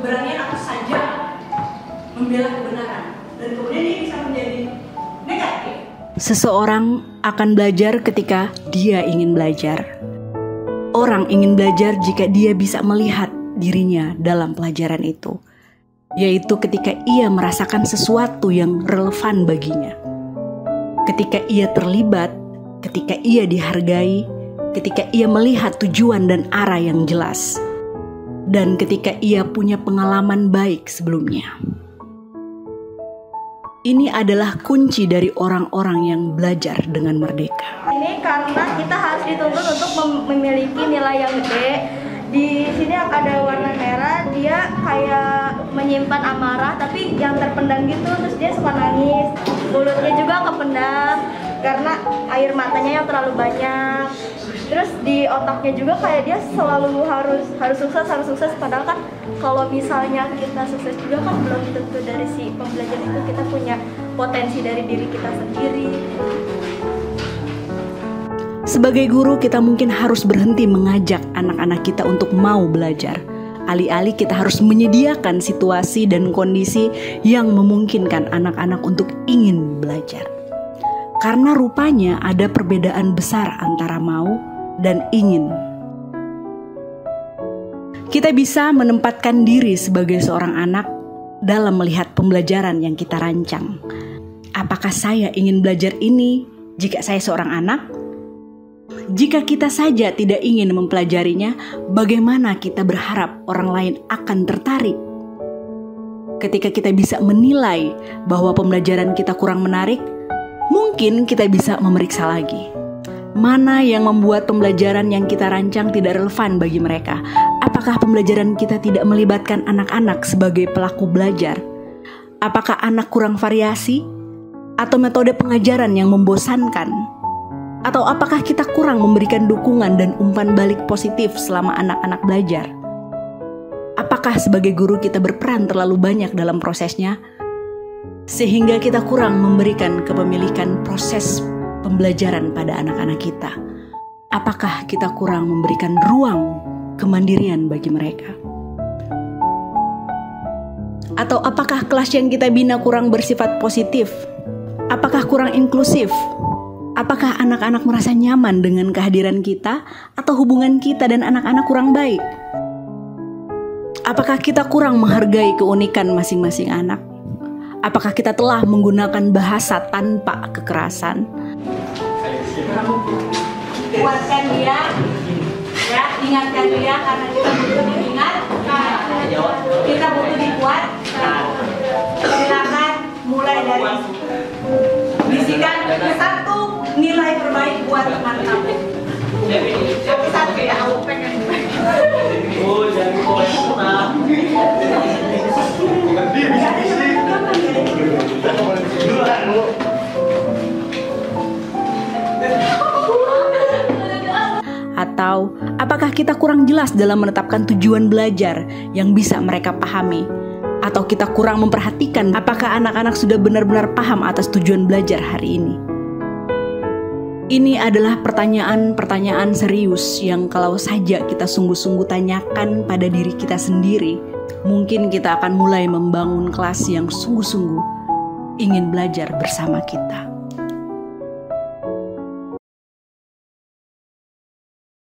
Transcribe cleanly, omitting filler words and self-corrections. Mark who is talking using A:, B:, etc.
A: keberanian aku saja membela kebenaran, dan kemudian ini bisa menjadi negatif.
B: Seseorang akan belajar ketika dia ingin belajar. Orang ingin belajar jika dia bisa melihat dirinya dalam pelajaran itu, yaitu ketika ia merasakan sesuatu yang relevan baginya. Ketika ia terlibat, ketika ia dihargai, ketika ia melihat tujuan dan arah yang jelas, dan ketika ia punya pengalaman baik sebelumnya. Ini adalah kunci dari orang-orang yang belajar dengan merdeka.
C: Ini karena kita harus dituntut untuk memiliki nilai yang gede. Di sini ada warna merah, dia kayak menyimpan amarah tapi yang terpendam gitu, terus dia suka nangis. Mulutnya juga kependam karena air matanya yang terlalu banyak. Terus di otaknya juga kayak dia selalu harus sukses, padahal kan kalau misalnya kita sukses juga kan belum tentu dari si pembelajar itu kita punya potensi dari diri kita sendiri.
B: Sebagai guru, kita mungkin harus berhenti mengajak anak-anak kita untuk mau belajar. Alih-alih kita harus menyediakan situasi dan kondisi yang memungkinkan anak-anak untuk ingin belajar. Karena rupanya ada perbedaan besar antara mau dan ingin. Kita bisa menempatkan diri sebagai seorang anak dalam melihat pembelajaran yang kita rancang. Apakah saya ingin belajar ini jika saya seorang anak? Jika kita saja tidak ingin mempelajarinya, bagaimana kita berharap orang lain akan tertarik? Ketika kita bisa menilai bahwa pembelajaran kita kurang menarik, mungkin kita bisa memeriksa lagi. Mana yang membuat pembelajaran yang kita rancang tidak relevan bagi mereka? Apakah pembelajaran kita tidak melibatkan anak-anak sebagai pelaku belajar? Apakah anak kurang variasi? Atau metode pengajaran yang membosankan? Atau apakah kita kurang memberikan dukungan dan umpan balik positif selama anak-anak belajar? Apakah sebagai guru kita berperan terlalu banyak dalam prosesnya, sehingga kita kurang memberikan kepemilikan proses pembelajaran pada anak-anak kita? Apakah kita kurang memberikan ruang kemandirian bagi mereka? Atau apakah kelas yang kita bina kurang bersifat positif? Apakah kurang inklusif? Apakah anak-anak merasa nyaman dengan kehadiran kita, atau hubungan kita dan anak-anak kurang baik? Apakah kita kurang menghargai keunikan masing-masing anak? Apakah kita telah menggunakan bahasa tanpa kekerasan?
A: Kuatkan dia, ya, ingatkan dia karena kita butuh diingat, kita butuh dikuat. Silakan mulai dari bisikan satu nilai terbaik buat teman kamu. Tapi satu ya, aku pengen. Oh, jadi
B: Atau apakah kita kurang jelas dalam menetapkan tujuan belajar yang bisa mereka pahami? Atau kita kurang memperhatikan apakah anak-anak sudah benar-benar paham atas tujuan belajar hari ini? Ini adalah pertanyaan-pertanyaan serius yang kalau saja kita sungguh-sungguh tanyakan pada diri kita sendiri, mungkin kita akan mulai membangun kelas yang sungguh-sungguh ingin belajar bersama kita.